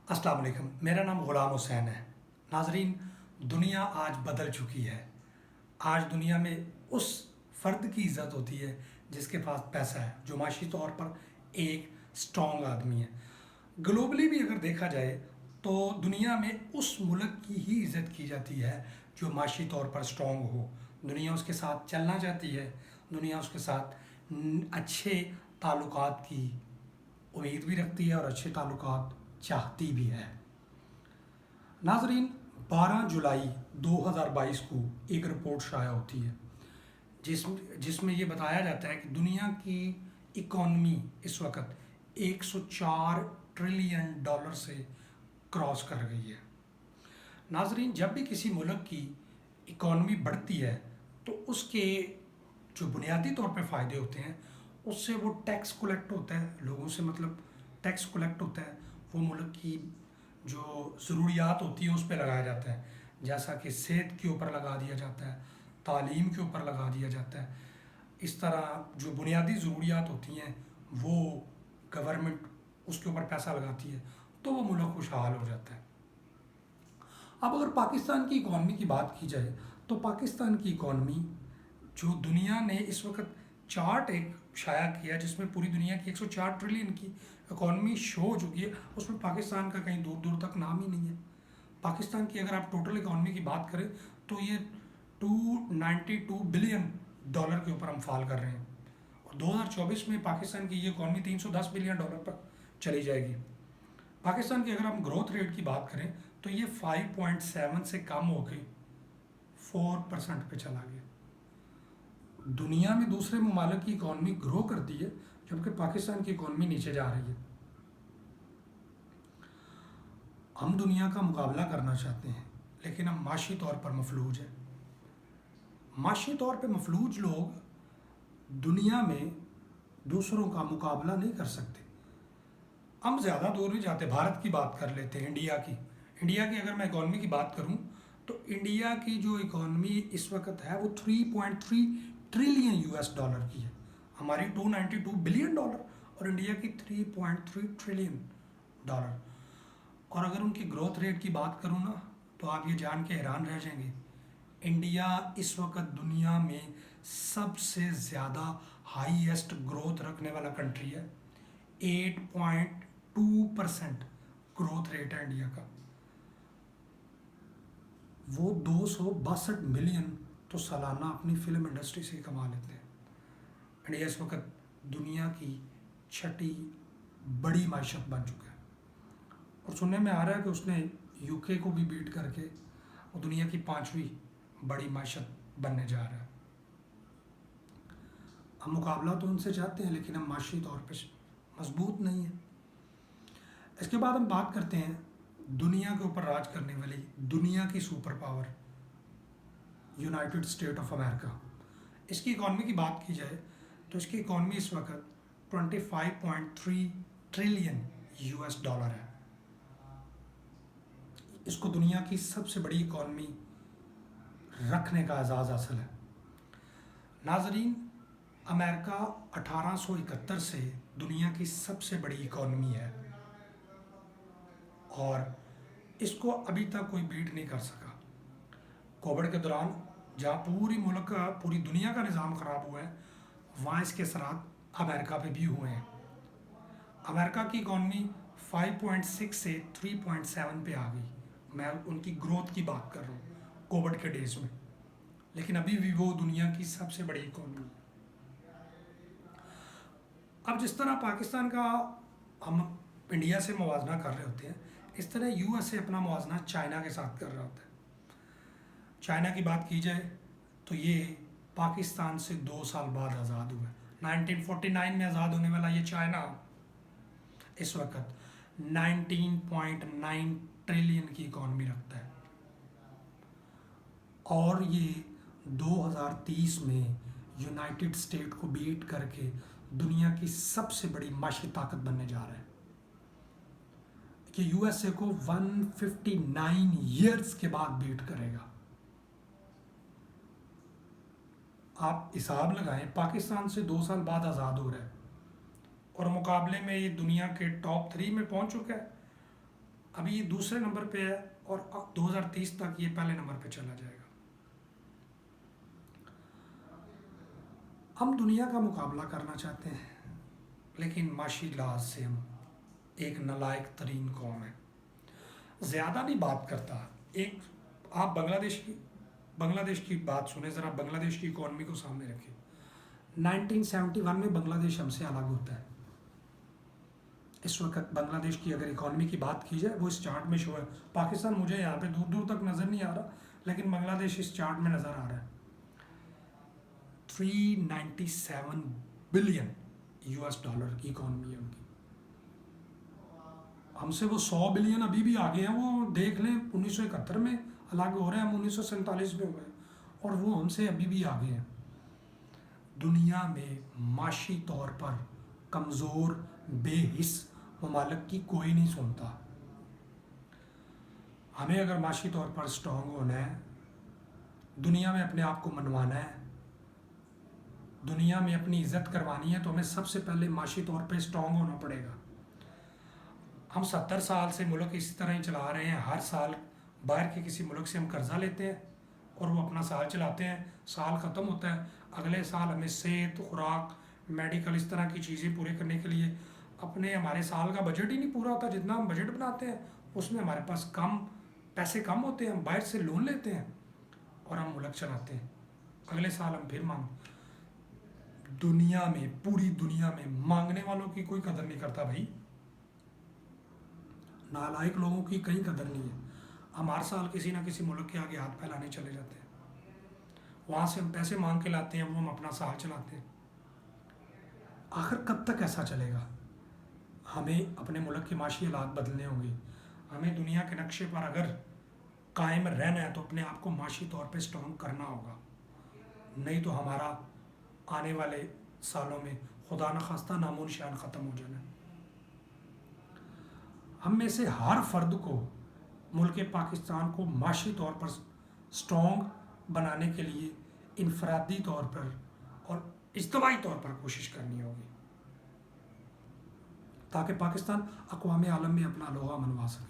अस्सलाम वालेकुम। मेरा नाम ग़ुलाम हुसैन है। नाजरीन, दुनिया आज बदल चुकी है। आज दुनिया में उस फ़र्द की इज़्ज़त होती है जिसके पास पैसा है, जो माशी तौर पर एक स्ट्रॉन्ग आदमी है। ग्लोबली भी अगर देखा जाए तो दुनिया में उस मुल्क की ही इज़्ज़त की जाती है जो माशी तौर पर स्ट्रॉन्ग हो। दुनिया उसके साथ चलना चाहती है, दुनिया उसके साथ अच्छे ताल्लुकात की उम्मीद भी रखती है और अच्छे ताल्लुकात चाहती भी है। नाजरीन, 12 जुलाई 2022 को एक रिपोर्ट शाया होती है जिसमें ये बताया जाता है कि दुनिया की इकॉनमी इस वक्त 104 ट्रिलियन डॉलर से क्रॉस कर गई है। नाजरीन, जब भी किसी मुल्क की इकॉनमी बढ़ती है तो उसके जो बुनियादी तौर पे फ़ायदे होते हैं उससे वो टैक्स कलेक्ट होता है लोगों से, मतलब टैक्स कलेक्ट होता है, वो मुल्क की जो ज़रूरियात होती है उस पर लगाया जाता है। जैसा कि सेहत के ऊपर लगा दिया जाता है, तालीम के ऊपर लगा दिया जाता है। इस तरह जो बुनियादी ज़रूरियात होती हैं वो गवर्नमेंट उसके ऊपर पैसा लगाती है तो वो मुल्क खुशहाल हो जाता है। अब अगर पाकिस्तान की इकॉनमी की बात की जाए तो पाकिस्तान की इकॉनमी, जो दुनिया ने इस वक्त चार्ट एक शाया किया जिसमें पूरी दुनिया की 104 ट्रिलियन की इकॉनमी शो हो चुकी है, उसमें पाकिस्तान का कहीं दूर दूर तक नाम ही नहीं है। पाकिस्तान की अगर आप टोटल इकॉनमी की बात करें तो ये 292 बिलियन डॉलर के ऊपर हम फॉल कर रहे हैं और 2024 में पाकिस्तान की ये इकॉनमी 310 बिलियन डॉलर पर चली जाएगी। पाकिस्तान की अगर हम ग्रोथ रेट की बात करें तो ये 5.7 से कम होकर 4% पे चला गया। दुनिया में दूसरे ममालिक की इकॉनमी ग्रो करती है जबकि पाकिस्तान की इकॉनमी नीचे जा रही है। हम दुनिया का मुकाबला करना चाहते हैं लेकिन हम माशी तौर पर मफलूज हैं। माशी तौर पे मफलूज लोग दुनिया में दूसरों का मुकाबला नहीं कर सकते। हम ज़्यादा दूर नहीं जाते, भारत की बात कर लेते हैं, इंडिया की अगर मैं इकॉनमी की बात करूं तो इंडिया की जो इकॉनमी इस वक्त है वो 3.3 ट्रिलियन यूएस डॉलर की है। हमारी 292 बिलियन डॉलर और इंडिया की 3.3 ट्रिलियन डॉलर। और अगर उनकी ग्रोथ रेट की बात करूं ना तो आप ये जान के हैरान रह जाएंगे, इंडिया इस वक्त दुनिया में सबसे ज़्यादा हाईएस्ट ग्रोथ रखने वाला कंट्री है। 8.2% ग्रोथ रेट है इंडिया का। वो 262 मिलियन तो सालाना अपनी फिल्म इंडस्ट्री से कमा लेते हैं। इंडिया इस वक्त दुनिया की छठी बड़ी माशत बन चुका है और सुनने में आ रहा है कि उसने यूके को भी बीट करके वो दुनिया की 5वीं बड़ी माशत बनने जा रहा है। हम मुकाबला तो उनसे चाहते हैं लेकिन हम माशी तौर पर मजबूत नहीं है। इसके बाद हम बात करते हैं दुनिया के ऊपर राज करने वाली दुनिया की super power United state of America. इसकी इकॉनमी की बात की जाए तो इसकी इकॉनमी इस वक्त 25.3 ट्रिलियन यूएस डॉलर है। इसको दुनिया की सबसे बड़ी इकॉनमी रखने का एजाज़ हासिल है। नाजरीन, अमेरिका 1871 से दुनिया की सबसे बड़ी इकॉनमी है और इसको अभी तक कोई बीट नहीं कर सका। कोविड के दौरान जहाँ पूरी दुनिया का निज़ाम ख़राब हुआ है वहाँ इसके असरात अमेरिका पे भी हुए हैं। अमेरिका की इकॉनमी 5.6 से 3.7 पे आ गई। मैं उनकी ग्रोथ की बात कर रहा हूँ कोविड के डेज में, लेकिन अभी भी वो दुनिया की सबसे बड़ी इकॉनमी है। अब जिस तरह पाकिस्तान का हम इंडिया से मुवाजना कर रहे होते हैं, इस तरह यूएसए अपना मुवाजना चाइना के साथ कर रहा होता है। चाइना की बात की जाए तो ये पाकिस्तान से 2 साल बाद आज़ाद हुआ है। 1949 में आज़ाद होने वाला ये चाइना इस वक्त 19.9 ट्रिलियन की इकॉनमी रखता है और ये 2030 में यूनाइटेड स्टेट को बीट करके दुनिया की सबसे बड़ी माशी ताकत बनने जा रहा है। कि यूएसए को 159 ईयर्स के बाद बीट करेगा। आप हिसाब लगाएं, पाकिस्तान से 2 साल बाद आज़ाद हो रहा है और मुकाबले में ये दुनिया के टॉप 3 में पहुंच चुका है। अभी ये दूसरे नंबर पे है और 2030 तक ये पहले नंबर पे चला जाएगा। हम दुनिया का मुकाबला करना चाहते हैं, लेकिन माशी लिहाज से हम एक नालायक तरीन कौम है। ज़्यादा नहीं बात करता। एक आप बांग्लादेश की बात सुने ज़रा, बांग्लादेश की इकॉनमी को सामने रखें। 1971 में बांग्लादेश हमसे अलग होता है। इस वक्त बांग्लादेश की अगर इकॉनमी की बात की जाए, वो इस चार्ट में शो है। पाकिस्तान मुझे यहाँ पे दूर दूर तक नज़र नहीं आ रहा, लेकिन बांग्लादेश इस चार्ट में नज़र आ रहा है। 397 बिलियन US डॉलर की इकॉनमी है उनकी। हमसे वो 100 बिलियन अभी भी आगे हैं। वो देख लें, 1971 में अलग हो रहे हैं, हम 1947 में हो गए, और वो हमसे अभी भी आगे हैं। दुनिया में माशी तौर पर कमज़ोर बेहिस ममालिक की कोई नहीं सुनता। हमें अगर माशी तौर पर स्ट्रॉन्ग होना है, दुनिया में अपने आप को मनवाना है, दुनिया में अपनी इज्जत करवानी है, तो हमें सबसे पहले माशी तौर पर स्ट्रॉन्ग होना पड़ेगा। हम 70 साल से मुल्क इसी तरह ही चला रहे हैं। हर साल बाहर के किसी मुल्क से हम कर्जा लेते हैं और वो अपना साल चलाते हैं। साल ख़त्म होता है, अगले साल हमें सेहत, खुराक, मेडिकल, इस तरह की चीज़ें पूरे करने के लिए हमारे साल का बजट ही नहीं पूरा होता। जितना हम बजट बनाते हैं उसमें हमारे पास पैसे कम होते हैं। हम बाहर से लोन लेते हैं और हम मुल्क चलाते हैं। अगले साल हम फिर दुनिया में, पूरी दुनिया में मांगने वालों की कोई कदर नहीं करता भाई। नालायक लोगों की कहीं कदर नहीं है। हम हर साल किसी ना किसी मुल्क के आगे हाथ फैलाने चले जाते हैं, वहाँ से हम पैसे मांग के लाते हैं, वो हम अपना साल चलाते हैं। आखिर कब तक ऐसा चलेगा? हमें अपने मुल्क के माशी हालात बदलने होंगे। हमें दुनिया के नक्शे पर अगर कायम रहना है तो अपने आप को माशी तौर पे स्ट्रॉन्ग करना होगा, नहीं तो हमारा आने वाले सालों में खुदा न खास्ता नामो निशान ख़त्म हो जाना है। हम में से हर फर्द को मुल्क पाकिस्तान को माशी तौर पर स्ट्रॉन्ग बनाने के लिए इनफरादी तौर पर और इज्तमाही तौर पर कोशिश करनी होगी, ताकि पाकिस्तान अक़वाम आलम में अपना लोहा मनवा सके।